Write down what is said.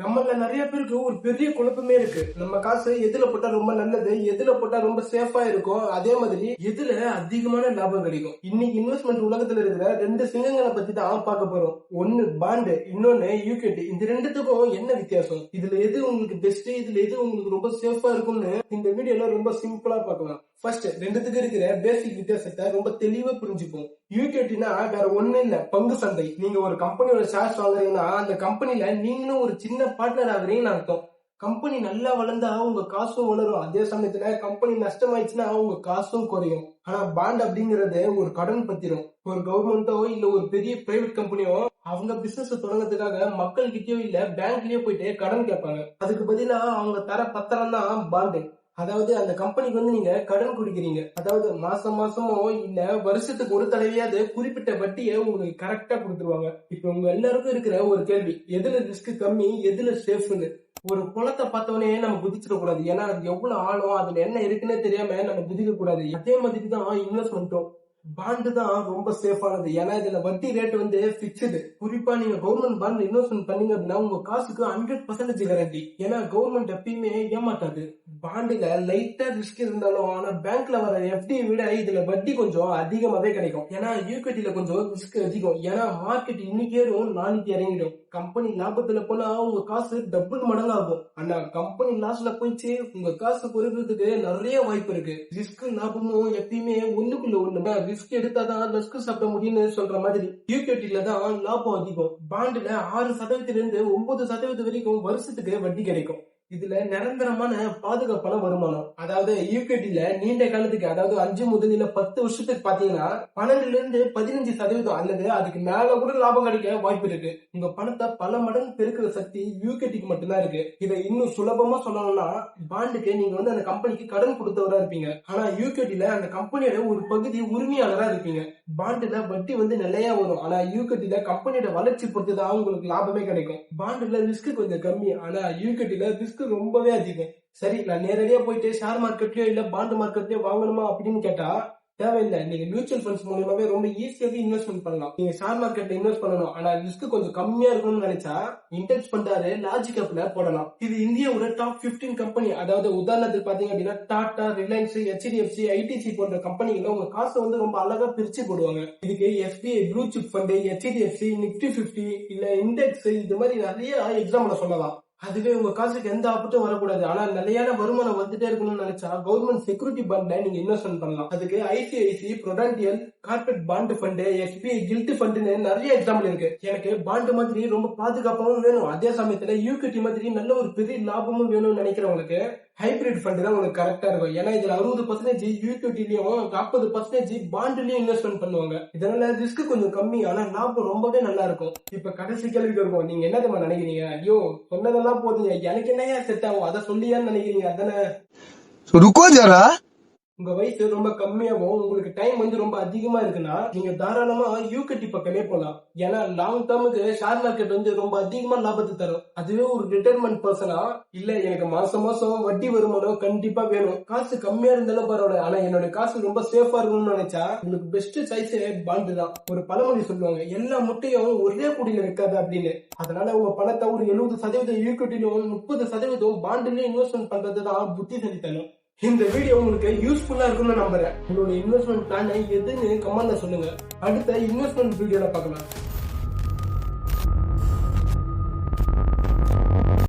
நம்மள நிறைய பேருக்கு ஒரு பெரிய குழப்பமே இருக்கு. நம்ம காசு எதுல போட்டா ரொம்ப நல்லது, எதுல போட்டா ரொம்ப சேஃபா இருக்கும், அதே மாதிரி எதுல அதிகமான லாபம் கிடைக்கும். இன்னைக்கு இன்வெஸ்ட்மெண்ட் உலகத்துல இருக்கிற ரெண்டு சிங்கங்களை பத்தி தான் பார்க்க போறோம். ஒன்னு பாண்டு, இன்னொன்னு யூகேடி. இந்த ரெண்டுத்துக்கும் என்ன வித்தியாசம், இதுல எது உங்களுக்கு பெஸ்ட், இதுல எது உங்களுக்கு ரொம்ப சேஃபா இருக்கும்னு இந்த வீடியோல ரொம்ப சிம்பிளா பார்க்கலாம். ஃபர்ஸ்ட் ரெண்டுத்துக்கு இருக்கிற பேசிக் வித்தியாசத்தை ரொம்ப தெளிவா புரிஞ்சுப்போம். யூகேடினா வேற ஒண்ணு இல்ல, பங்கு சந்தை. நீங்க ஒரு கம்பெனியோட ஷேர்ஸ் வாங்குறீங்கன்னா அந்த கம்பெனில நீங்களும் ஒரு சின்ன பார்ட்னர் ஆகுறீங்கன்னு அர்த்தம். கம்பெனி நல்லா வளர்ந்தா உங்க காசும் வளரும், அதே சமயத்துல கம்பெனி நஷ்டமாயிடுச்சுன்னா உங்க காசும் குறையும். ஆனா பாண்ட் அப்படிங்கறது ஒரு கடன் பத்திரம். ஒரு கவர்மெண்டோ இல்ல ஒரு பெரிய பிரைவேட் கம்பெனியோ அவங்க பிசினஸ் தொடங்குறதுக்காக மக்கள் கிட்டயோ இல்ல பேங்க்லயோ போயிட்டு கடன் கேட்பாங்க. அதுக்கு பதிலா அவங்க தர பத்திரம் தான் பாண்டு. அதாவது அந்த கம்பெனிக்கு நீங்க கடன் குடிக்கிறீங்க. அதாவது மாசம் மாசமோ இல்ல வருஷத்துக்கு ஒரு தடவையாவது குறிப்பிட்ட வட்டியை உங்களுக்கு கரெக்டா கொடுத்துருவாங்க. இப்ப உங்க எல்லாருக்கும் இருக்கிற ஒரு கேள்வி, எதுல ரிஸ்க் கம்மி, எதுல சேஃப்னு. ஒரு குளத்தை பார்த்தோன்னே நம்ம குதிச்சிடக்கூடாது. ஏன்னா அது எவ்வளவு ஆழம், அதுல என்ன இருக்குன்னு தெரியாம நம்ம குதிக்க கூடாது. அதே மாதிரி தான் இன்வெஸ்ட்மெண்ட்டும். பாண்டு தான் ரொம்ப சேஃபானது. ஏன்னா இதுல வட்டி ரேட் பிக்ஸ்டு. குறிப்பா நீங்க கவர்மெண்ட் பாண்ட் இன்வெஸ்ட்மெண்ட் பண்ணீங்க அப்படின்னா உங்க காசுக்கு 100% கேரண்டி. ஏன்னா கவர்மெண்ட் எப்பயுமே ஏமாட்டாது. பாண்டுல லைட்டா ரிஸ்க் இருந்தாலும் ஆனா பேங்க்ல வர எஃப்டி விட இதுல வட்டி கொஞ்சம் அதிகமாவே கிடைக்கும். ஏன்னா யூகேடில கொஞ்சம் ரிஸ்க் அதிகம். ஏன்னா மார்க்கெட் இன்னைக்கு ஏறும் நாளைக்கு இறங்கிடும். கம்பெனி லாபத்துல போனா உங்க காசு டபுள் மடங்கு ஆகும். ஆனா கம்பெனி லாஸ்ல போயிடுச்சு உங்க காசு குறைக்கிறதுக்கு நிறைய வாய்ப்பு இருக்கு. ரிஸ்க் லாபமும் எப்பயுமே ஒண்ணுக்குள்ள ஒண்ணு. ரிஸ்க் எடுத்தாதான் ரிஸ்க் சாப்பிட முடியும்னு சொல்ற மாதிரி யூகேடில தான் லாபம் அதிகம். பாண்டுல 6% 9% வரைக்கும் வருஷத்துக்கு வட்டி கிடைக்கும். இதுல நிரந்தரமான பாதுகாப்பான வருமானம். அதாவது யூகேடில நீண்ட காலத்துக்கு, அதாவது 5 முதல் 10 வருஷத்துக்கு பாத்தீங்கன்னா 12% அல்லது அதுக்கு மேல கூட லாபம் கிடைக்க வாய்ப்பு இருக்கு. உங்க பணத்தை பல மடங்கு பெருக்கிற சக்தி யூகேடிக்கு மட்டும்தான் இருக்கு. இதை இன்னும் சுலபமா சொல்லணும்னா, பாண்டுக்கு நீங்க அந்த கம்பெனிக்கு கடன் கொடுத்தவரா இருப்பீங்க. ஆனா யூகேடில அந்த கம்பெனியோட ஒரு பகுதி உரிமையாளரா இருப்பீங்க. பாண்டுல வட்டி நிலையா வரும். ஆனா யூகேடில கம்பெனியோட வளர்ச்சி பொறுத்துதான் உங்களுக்கு லாபமே கிடைக்கும். பாண்டுல ரிஸ்க் கொஞ்சம் கம்மி, ஆனா யூகேடில ரிஸ்க் ரொம்பவே அதிகம். சரி, நான் நேரடியா போயிட்டு ஷேர் மார்க்கெட்லயோ இல்ல பாண்ட் மார்க்கெட்லயோ வாங்கணுமா அப்படின்னு கேட்டா தேவையில்லை. நீங்க மியூச்சுவல் ஃபண்ட்ஸ் மூலமாவே ரொம்ப ஈஸியாவே இன்வெஸ்ட்மெண்ட் பண்ணலாம். நீங்க ஷேர் மார்க்கெட்ல இன்வெஸ்ட் பண்ணணும், ஆனா ரிஸ்க் கொஞ்சம் கம்மியா இருக்கணும்னு நினைச்சா இன்டெக்ஸ் பண்றாரு லாஜிக் ஆப்ல போடலாம். இது இந்தியாவோட டாப் 15 கம்பெனி. அதாவது உதாரணத்துக்கு பாத்தீங்க அப்படின்னா டாடா, ரிலையன்ஸ், HDFC, ஐடிசி போன்ற கம்பெனிகள் உங்க காசை ரொம்ப அழகா பிரிச்சு போடுவாங்க. இதுக்கு SBI blue chip fund, HDFC, Nifty 50 இல்ல இண்டெக்ஸ், இது மாதிரி நிறைய எக்ஸாம்பிள் சொல்லலாம். அதுவே உங்க காசுக்கு எந்த ஆபத்தும் வரக்கூடாது, ஆனா நிலையான வருமானம் வந்துட்டே இருக்கணும்னு நினைச்சா கவர்மெண்ட் செக்யூரிட்டி பாண்ட்ல நீங்க இன்வெஸ்ட்மெண்ட் பண்ணலாம். அதுக்கு ICICI prudential corporate bond fund, SBI gilt ஃபண்ட்னு நிறைய எக்ஸாம்பிள் இருக்கு. எனக்கு பாண்ட் மாதிரி ரொம்ப பாதுகாப்பாகவும் வேணும், அதே சமயத்துல யூகேடி மாதிரி நல்ல ஒரு பெரிய லாபமும் வேணும்னு நினைக்கிறவங்களுக்கு ஹைபிரிட் ஃபண்ட் தான் உங்களுக்கு கரெக்டா இருக்கும். ஏன்னா இதுல 60% யூகேடிலயும் 40% பாண்ட்லயும் இன்வெஸ்ட்மெண்ட் பண்ணுவாங்க. இதனால ரிஸ்க் கொஞ்சம் கம்மி, ஆனா லாபம் ரொம்பவே நல்லா இருக்கும். இப்ப கடைசி கேள்விக்கு இருக்கும், நீங்க என்ன தெரியுமா நினைக்கிறீங்க? ஐயோ சொன்னதெல்லாம் போதுங்க, எனக்கு என்னையா செட் ஆகும், அதை சொல்லியான்னு நினைக்கிறீங்க அதானே? உங்க வயசு ரொம்ப கம்மியாகவும் உங்களுக்கு டைம் ரொம்ப அதிகமா இருக்குன்னா நீங்க தாராளமா யூகேடி பக்கமே போலாம். ஏன்னா லாங் டேர்முக்கு ஷேர் மார்க்கெட் ரொம்ப அதிகமா லாபத்தை தரும். அதுவே ஒரு ரிட்டைர்மெண்ட் பர்சனா, இல்ல எனக்கு மாசம் மாசம் வட்டி வருமானம் கண்டிப்பா வேணும், காசு கம்மியா இருந்தாலும் பரவாயில்ல, ஆனா என்னோட காசு ரொம்ப சேஃபா இருக்கணும்னு நினைச்சா உங்களுக்கு பெஸ்ட் சாய்ஸ் பாண்டு தான். ஒரு பழமொழி சொல்லுவாங்க, எல்லா முட்டையும் ஒரே குடியில வைக்காது அப்படின்னு. அதனால உங்க பணத்தை ஒரு 70% யூகேடிலும் 30% பாண்டுலயும் இன்வெஸ்ட்மெண்ட் பண்றதுதான் புத்திசாலித்தனம். இந்த வீடியோ உங்களுக்கு யூஸ்ஃபுல்லா இருக்கும்னு நம்புறேன். உங்களோட இன்வெஸ்ட்மெண்ட் பிளான் எதுன்னு கமெண்ட்ல சொல்லுங்க. அடுத்த இன்வெஸ்ட்மெண்ட் வீடியோல பார்க்கலாம்.